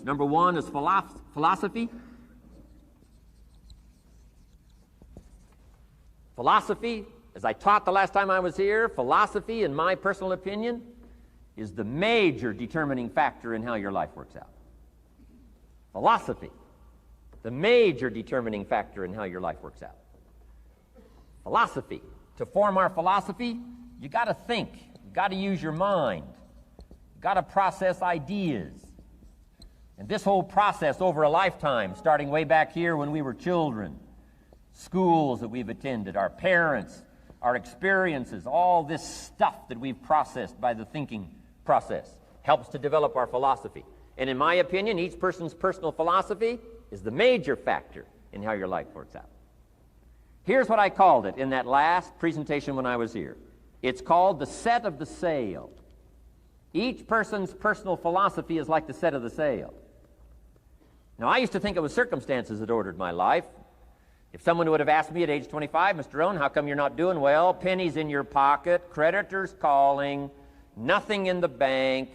Number one is philosophy. Philosophy, as I taught the last time I was here, philosophy, in my personal opinion, is the major determining factor in how your life works out. Philosophy, the major determining factor in how your life works out. Philosophy. To form our philosophy, you got to think, you got to use your mind, you got to process ideas. And this whole process over a lifetime, starting way back here when we were children, schools that we've attended, our parents, our experiences, all this stuff that we've processed by the thinking process helps to develop our philosophy. And in my opinion, each person's personal philosophy is the major factor in how your life works out. Here's what I called it in that last presentation when I was here. It's called the set of the sail. Each person's personal philosophy is like the set of the sail. Now, I used to think it was circumstances that ordered my life. If someone would have asked me at age 25, Mr. ROHN, how come you're not doing well? Pennies in your pocket, creditors calling, nothing in the bank,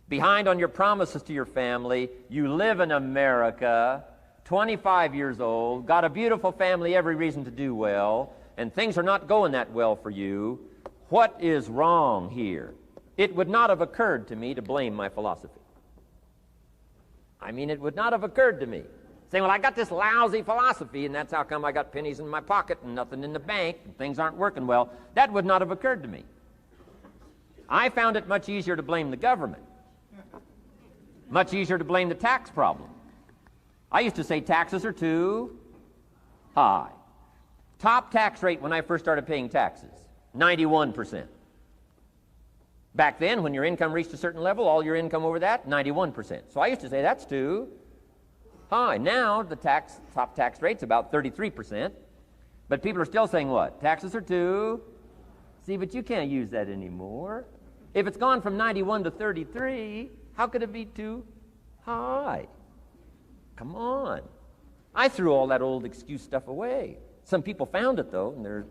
behind on your promises to your family, you live in America, 25 years old, got a beautiful family, every reason to do well, and things are not going that well for you. What is wrong here? It would not have occurred to me to blame my philosophy. I mean, it would not have occurred to me. Saying, well, I got this lousy philosophy, and that's how come I got pennies in my pocket and nothing in the bank, and things aren't working well. That would not have occurred to me. I found it much easier to blame the government. Much easier to blame the tax problem. I used to say taxes are too high. Top tax rate when I first started paying taxes, 91%. Back then, when your income reached a certain level, all your income over that, 91%. So I used to say that's too high. Now the top tax rate's about 33%. But people are still saying what? Taxes are too. See, but you can't use that anymore. If it's gone from 91 to 33, how could it be too high? Come on. I threw all that old excuse stuff away. Some people found it, though, and they're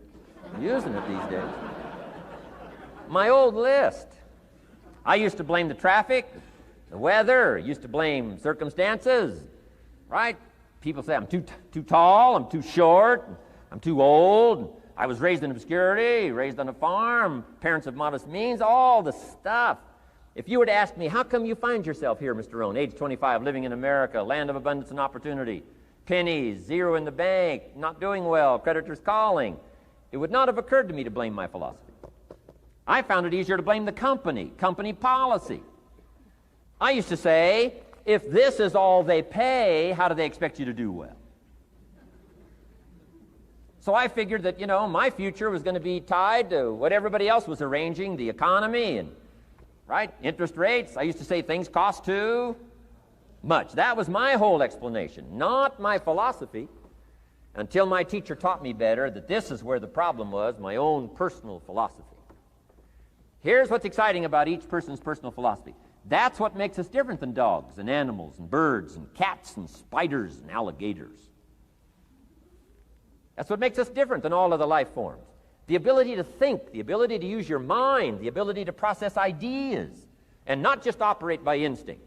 using it these days. My old list. I used to blame the traffic, the weather, used to blame circumstances, right? People say I'm too tall, I'm too short, I'm too old. I was raised in obscurity, raised on a farm, parents of modest means, all the stuff. If you were to ask me, how come you find yourself here, Mr. ROHN, age 25, living in America, land of abundance and opportunity, pennies, zero in the bank, not doing well, creditors calling, it would not have occurred to me to blame my philosophy. I found it easier to blame the company policy. I used to say, if this is all they pay, how do they expect you to do well? So I figured that, my future was going to be tied to what everybody else was arranging, the economy and, right, interest rates. I used to say things cost too much. That was my whole explanation, not my philosophy, until my teacher taught me better that this is where the problem was, my own personal philosophy. Here's what's exciting about each person's personal philosophy. That's what makes us different than dogs and animals and birds and cats and spiders and alligators. That's what makes us different than all other life forms. The ability to think, the ability to use your mind, the ability to process ideas, and not just operate by instinct.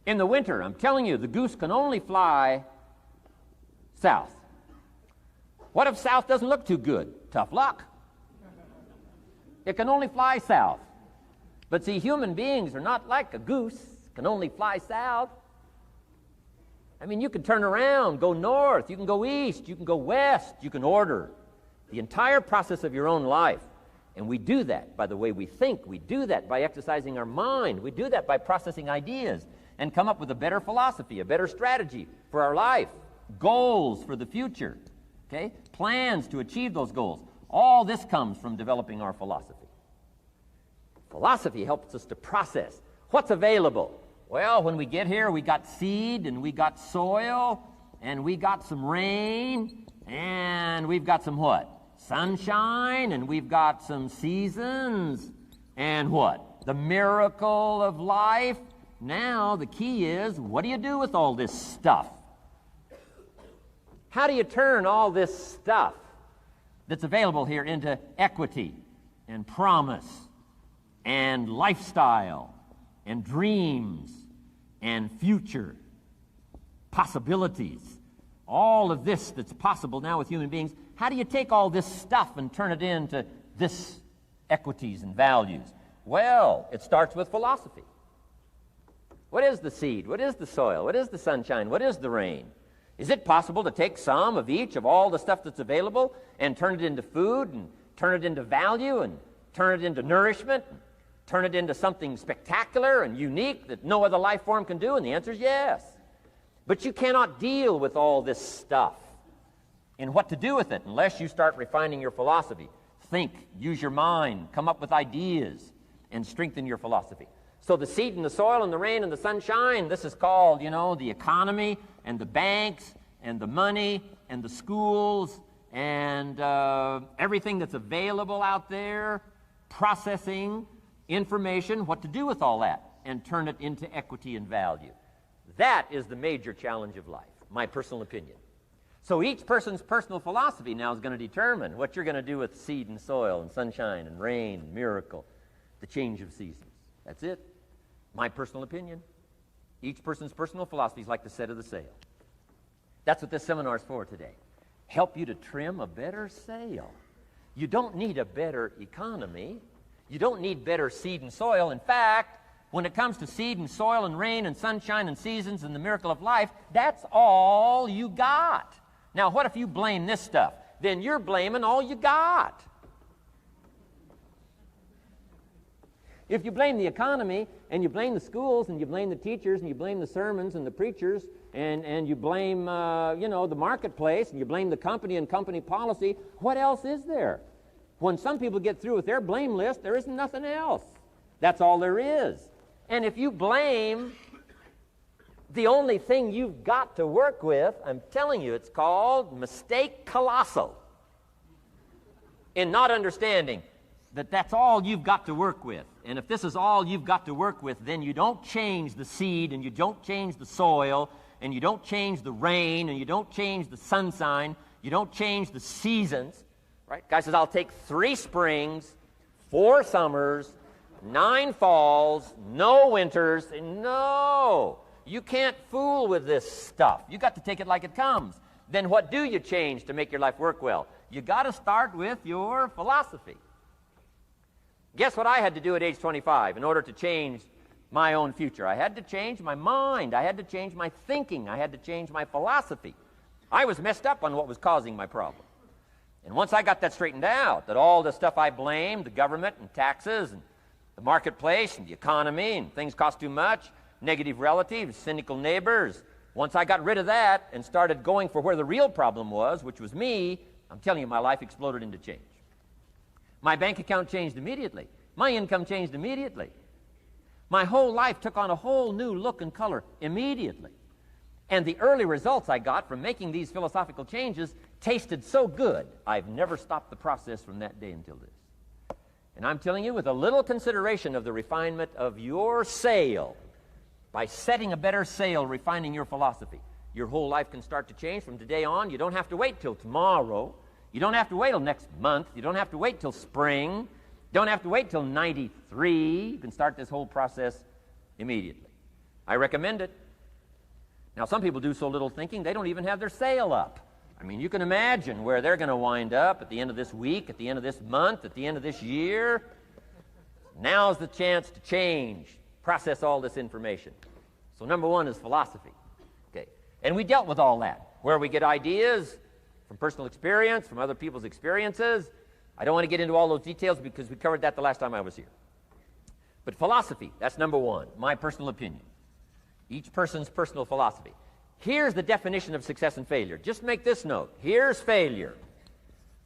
In the winter, I'm telling you, the goose can only fly south. What if south doesn't look too good? Tough luck. It can only fly south. But see, human beings are not like a goose, can only fly south. I mean, you can turn around, go north, you can go east, you can go west, you can order the entire process of your own life. And we do that by the way we think. We do that by exercising our mind. We do that by processing ideas and come up with a better philosophy, a better strategy for our life, goals for the future, okay? Plans to achieve those goals. All this comes from developing our philosophy. Philosophy helps us to process what's available. Well, when we get here, we got seed, and we got soil, and we got some rain, and we've got some what? Sunshine, and we've got some seasons, and what? The miracle of life. Now, the key is, what do you do with all this stuff? How do you turn all this stuff that's available here into equity and promise and lifestyle and dreams and future possibilities. All of this that's possible now with human beings. How do you take all this stuff and turn it into this equities and values? Well, it starts with philosophy. What is the seed? What is the soil? What is the sunshine? What is the rain? Is it possible to take some of each of all the stuff that's available and turn it into food and turn it into value and turn it into nourishment and turn it into something spectacular and unique that no other life form can do? And the answer is yes. But you cannot deal with all this stuff and what to do with it unless you start refining your philosophy. Think, use your mind, come up with ideas, and strengthen your philosophy. So the seed and the soil and the rain and the sunshine, this is called, the economy and the banks and the money and the schools and everything that's available out there, processing information, what to do with all that, and turn it into equity and value. That is the major challenge of life, my personal opinion. So each person's personal philosophy now is going to determine what you're going to do with seed and soil and sunshine and rain and miracle, the change of seasons. That's it. My personal opinion. Each person's personal philosophy is like the set of the sail. That's what this seminar is for today. Help you to trim a better sail. You don't need a better economy. You don't need better seed and soil. In fact, when it comes to seed and soil and rain and sunshine and seasons and the miracle of life, that's all you got. Now, what if you blame this stuff? Then you're blaming all you got. If you blame the economy and you blame the schools and you blame the teachers and you blame the sermons and the preachers and you blame, the marketplace and you blame the company and company policy, what else is there? When some people get through with their blame list, there isn't nothing else. That's all there is. And if you blame the only thing you've got to work with, I'm telling you, it's called mistake colossal in not understanding that that's all you've got to work with. And if this is all you've got to work with, then you don't change the seed and you don't change the soil and you don't change the rain and you don't change the sunshine, you don't change the seasons. Right? Guy says, I'll take 3 springs, 4 summers, 9 falls, no winters. No, you can't fool with this stuff. You got to take it like it comes. Then what do you change to make your life work well? You got to start with your philosophy. Guess what I had to do at age 25 in order to change my own future? I had to change my mind. I had to change my thinking. I had to change my philosophy. I was messed up on what was causing my problem. And once I got that straightened out, that all the stuff I blamed, the government and taxes and the marketplace and the economy and things cost too much, negative relatives, cynical neighbors, once I got rid of that and started going for where the real problem was, which was me, I'm telling you, my life exploded into change. My bank account changed immediately. My income changed immediately. My whole life took on a whole new look and color immediately. And the early results I got from making these philosophical changes tasted so good, I've never stopped the process from that day until this. And I'm telling you, with a little consideration of the refinement of your sail, by setting a better sail, refining your philosophy, your whole life can start to change from today on. You don't have to wait till tomorrow. You don't have to wait till next month. You don't have to wait till spring. You don't have to wait till 93. You can start this whole process immediately. I recommend it. Now, some people do so little thinking, they don't even have their sail up. I mean, you can imagine where they're going to wind up at the end of this week, at the end of this month, at the end of this year. Now's the chance to change, process all this information. So number 1 is philosophy. Okay. And we dealt with all that, where we get ideas from personal experience, from other people's experiences. I don't want to get into all those details because we covered that the last time I was here. But philosophy, that's number 1, my personal opinion. Each person's personal philosophy. Here's the definition of success and failure. Just make this note. Here's failure.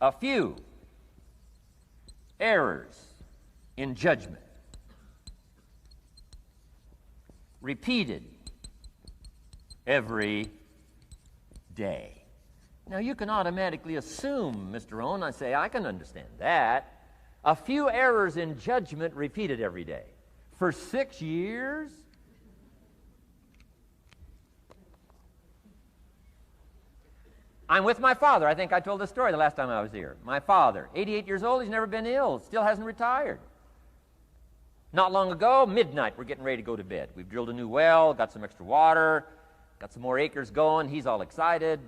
A few errors in judgment. Repeated every day. Now, you can automatically assume, Mr. Rohn, I say, I can understand that. A few errors in judgment repeated every day. For 6 years? I'm with my father. I think I told this story the last time I was here. My father, 88 years old, he's never been ill, still hasn't retired. Not long ago, midnight, we're getting ready to go to bed. We've drilled a new well, got some extra water, got some more acres going. He's all excited.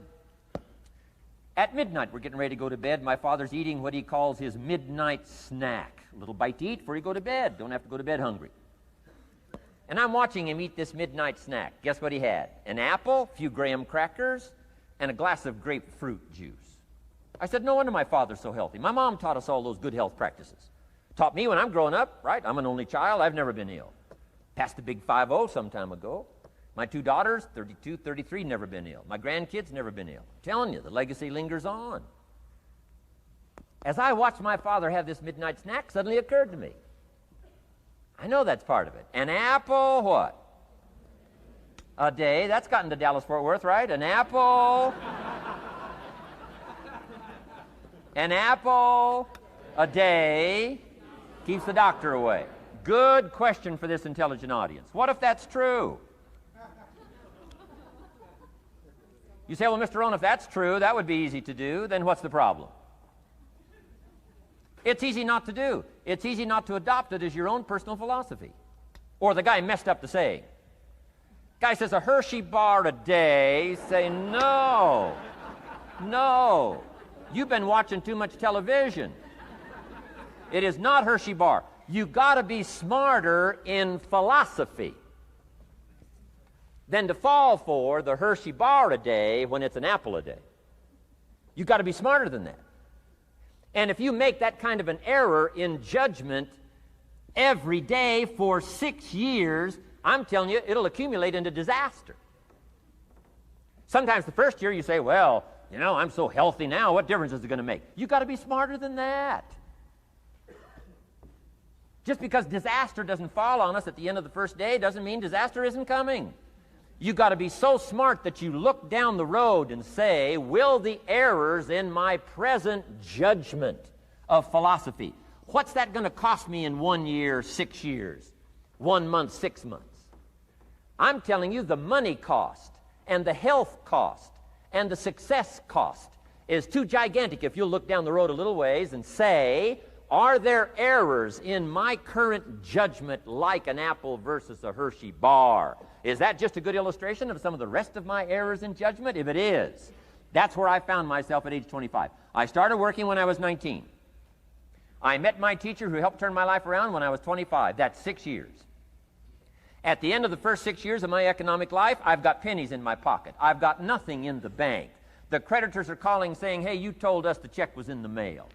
At midnight, we're getting ready to go to bed. My father's eating what he calls his midnight snack. A little bite to eat before you go to bed. Don't have to go to bed hungry. And I'm watching him eat this midnight snack. Guess what he had? An apple, a few graham crackers, and a glass of grapefruit juice. I said, no wonder my father's so healthy. My mom taught us all those good health practices. Taught me when I'm growing up, right? I'm an only child. I've never been ill. Passed the big 5-0 some time ago. My 2 daughters, 32, 33, never been ill. My grandkids, never been ill. I'm telling you, the legacy lingers on. As I watched my father have this midnight snack, suddenly occurred to me. I know that's part of it. An apple, what? A day. That's gotten to Dallas-Fort Worth, right? An apple. An apple a day keeps the doctor away. Good question for this intelligent audience. What if that's true? You say, well, Mr. Rohn, if that's true, that would be easy to do. Then what's the problem? It's easy not to do. It's easy not to adopt it as your own personal philosophy. Or the guy messed up the saying. Guy says a Hershey bar a day. Say, no. No. You've been watching too much television. It is not Hershey bar. You've got to be smarter in philosophy than to fall for the Hershey bar a day when it's an apple a day. You've got to be smarter than that. And if you make that kind of an error in judgment every day for 6 years, I'm telling you, it'll accumulate into disaster. Sometimes the first year you say, well, you know, I'm so healthy now, what difference is it going to make? You've got to be smarter than that. Just because disaster doesn't fall on us at the end of the first day doesn't mean disaster isn't coming. You've got to be so smart that you look down the road and say, will the errors in my present judgment of philosophy, what's that going to cost me in 1 year, 6 years, 1 month, 6 months? I'm telling you, the money cost and the health cost and the success cost is too gigantic if you'll look down the road a little ways and say, are there errors in my current judgment like an apple versus a Hershey bar? Is that just a good illustration of some of the rest of my errors in judgment? If it is, that's where I found myself at age 25. I started working when I was 19. I met my teacher who helped turn my life around when I was 25. That's 6 years. At the end of the first 6 years of my economic life, I've got pennies in my pocket. I've got nothing in the bank. The creditors are calling saying, hey, you told us the check was in the mail.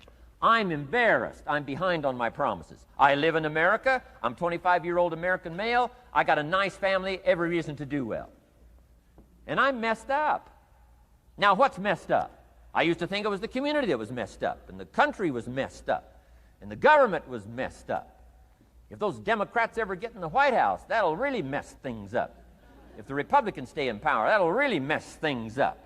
I'm embarrassed. I'm behind on my promises. I live in America. I'm 25-year-old American male. I got a nice family, every reason to do well. And I'm messed up. Now, what's messed up? I used to think it was the community that was messed up, and the country was messed up, and the government was messed up. If those Democrats ever get in the White House, that'll really mess things up. If the Republicans stay in power, that'll really mess things up.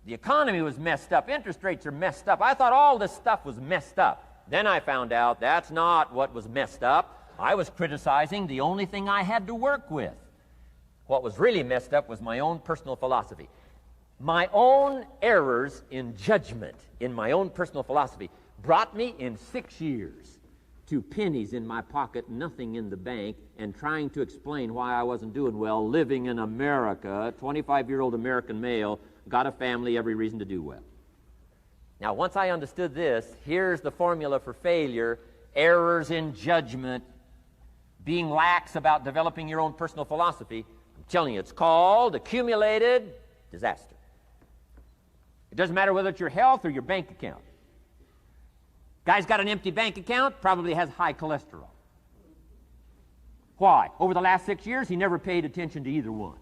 The economy was messed up. Interest rates are messed up. I thought all this stuff was messed up. Then I found out that's not what was messed up. I was criticizing the only thing I had to work with. What was really messed up was my own personal philosophy. My own errors in judgment in my own personal philosophy brought me in 6 years to pennies in my pocket, nothing in the bank, and trying to explain why I wasn't doing well living in America, 25-year-old American male, got a family, every reason to do well. Now, once I understood this, here's the formula for failure: errors in judgment, being lax about developing your own personal philosophy. I'm telling you, it's called accumulated disaster. It doesn't matter whether it's your health or your bank account. Guy's got an empty bank account, probably has high cholesterol. Why? Over the last 6 years, he never paid attention to either one.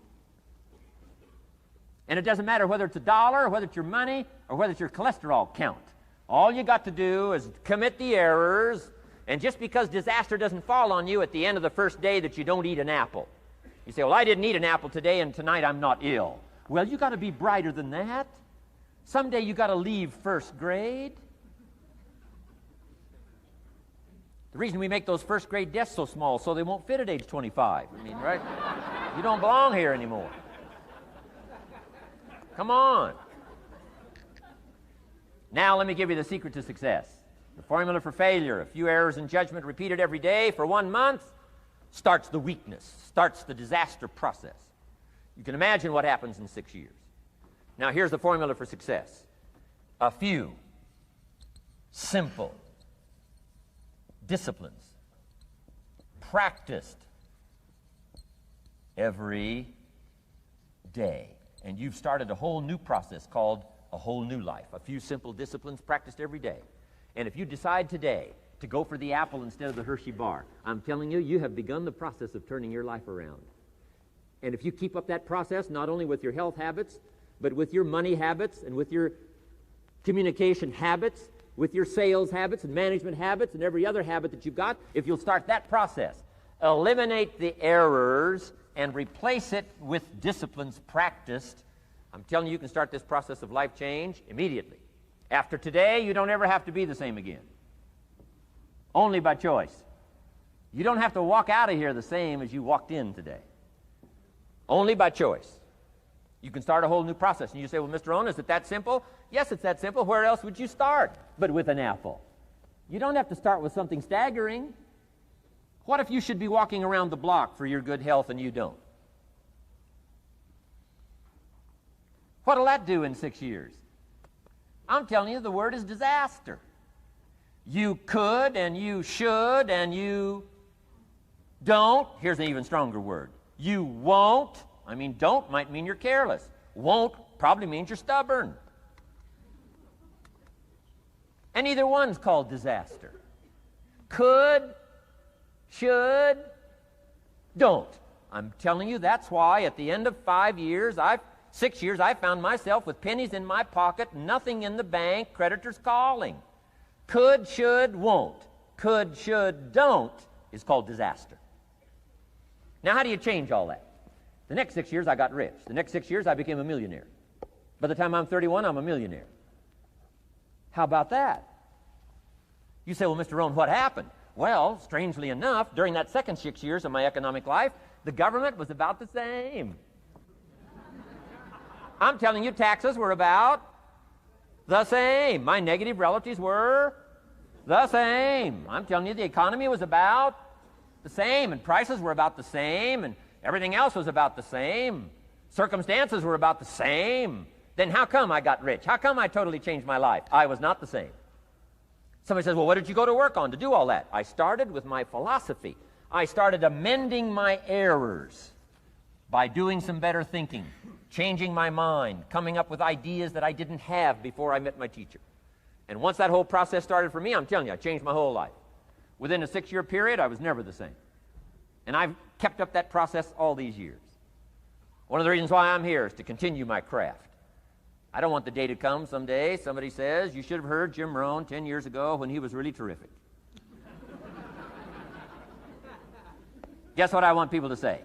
And it doesn't matter whether it's a dollar, or whether it's your money, or whether it's your cholesterol count. All you got to do is commit the errors, and just because disaster doesn't fall on you at the end of the first day that you don't eat an apple. You say, well, I didn't eat an apple today, and tonight I'm not ill. Well, you got to be brighter than that. Someday you got to leave first grade. The reason we make those first grade desks so small so they won't fit at age 25. I mean, right? You don't belong here anymore. Come on. Now let me give you the secret to success. The formula for failure, a few errors in judgment repeated every day for 1 month, starts the weakness, starts the disaster process. You can imagine what happens in 6 years. Now, here's the formula for success. A few simple disciplines practiced every day. And you've started a whole new process called a whole new life. A few simple disciplines practiced every day. And if you decide today to go for the apple instead of the Hershey bar, I'm telling you, you have begun the process of turning your life around. And if you keep up that process, not only with your health habits, but with your money habits and with your communication habits, with your sales habits and management habits and every other habit that you've got, if you'll start that process, eliminate the errors and replace it with disciplines practiced, I'm telling you, you can start this process of life change immediately. After today, you don't ever have to be the same again. Only by choice. You don't have to walk out of here the same as you walked in today. Only by choice. You can start a whole new process. And you say, well, Mr. Rohn, is it that simple? Yes, it's that simple. Where else would you start but with an apple? You don't have to start with something staggering. What if you should be walking around the block for your good health and you don't? What'll that do in 6 years? I'm telling you, the word is disaster. You could and you should and you don't. Here's an even stronger word. You won't. I mean, don't might mean you're careless. Won't probably means you're stubborn. And either one's called disaster. Could, should, don't. I'm telling you, that's why at the end of 6 years, I found myself with pennies in my pocket, nothing in the bank, creditors calling. Could, should, won't. Could, should, don't is called disaster. Now, how do you change all that? The next 6 years, I got rich. The next 6 years, I became a millionaire. By the time I'm 31, I'm a millionaire. How about that? You say, well, Mr. Rohn, what happened? Well, strangely enough, during that second 6 years of my economic life, the government was about the same. I'm telling you, taxes were about the same. My negative relatives were the same. I'm telling you, the economy was about the same, and prices were about the same, and everything else was about the same. Circumstances were about the same. Then how come I got rich? How come I totally changed my life? I was not the same. Somebody says, well, what did you go to work on to do all that? I started with my philosophy. I started amending my errors by doing some better thinking, changing my mind, coming up with ideas that I didn't have before I met my teacher. And once that whole process started for me, I'm telling you, I changed my whole life. Within a 6-year period, I was never the same. And I've kept up that process all these years. One of the reasons why I'm here is to continue my craft. I don't want the day to come someday somebody says, you should have heard Jim Rohn 10 years ago when he was really terrific. Guess what I want people to say?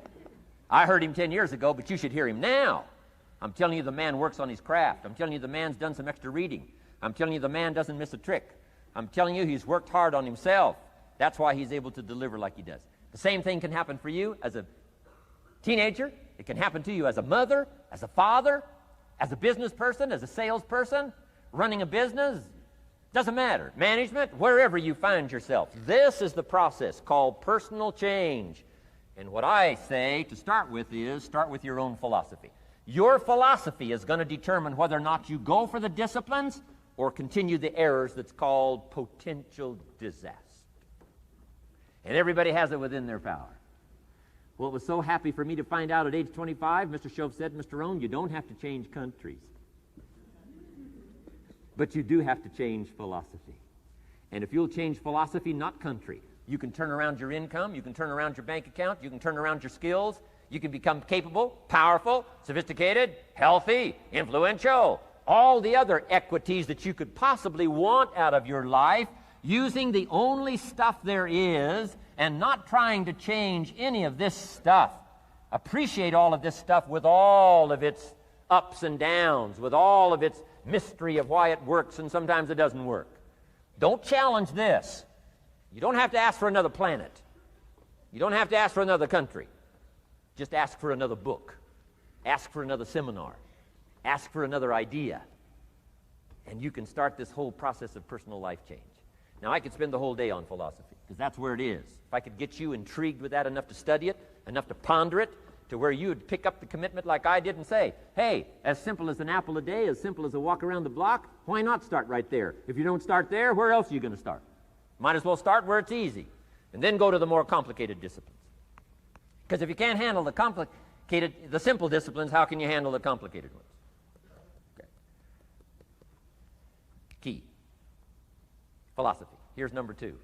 I heard him 10 years ago, but you should hear him now. I'm telling you, the man works on his craft. I'm telling you, the man's done some extra reading. I'm telling you, the man doesn't miss a trick. I'm telling you, he's worked hard on himself. That's why he's able to deliver like he does. The same thing can happen for you as a teenager. It can happen to you as a mother, as a father, as a business person, as a salesperson, running a business. Doesn't matter. Management, wherever you find yourself. This is the process called personal change. And what I say to start with is start with your own philosophy. Your philosophy is going to determine whether or not you go for the disciplines or continue the errors that's called potential disaster. And everybody has it within their power. Well, it was so happy for me to find out at age 25, Mr. Shove said, Mr. Rohn, you don't have to change countries. But you do have to change philosophy. And if you'll change philosophy, not country, you can turn around your income, you can turn around your bank account, you can turn around your skills, you can become capable, powerful, sophisticated, healthy, influential, all the other equities that you could possibly want out of your life, using the only stuff there is and not trying to change any of this stuff. Appreciate all of this stuff with all of its ups and downs, with all of its mystery of why it works and sometimes it doesn't work. Don't challenge this. You don't have to ask for another planet. You don't have to ask for another country. Just ask for another book. Ask for another seminar. Ask for another idea. And you can start this whole process of personal life change. Now, I could spend the whole day on philosophy, because that's where it is. If I could get you intrigued with that enough to study it, enough to ponder it, to where you would pick up the commitment like I did and say, hey, as simple as an apple a day, as simple as a walk around the block, why not start right there? If you don't start there, where else are you going to start? Might as well start where it's easy, and then go to the more complicated disciplines. Because if you can't handle the simple disciplines, how can you handle the complicated ones? Okay. Key. Philosophy. Here's number 2.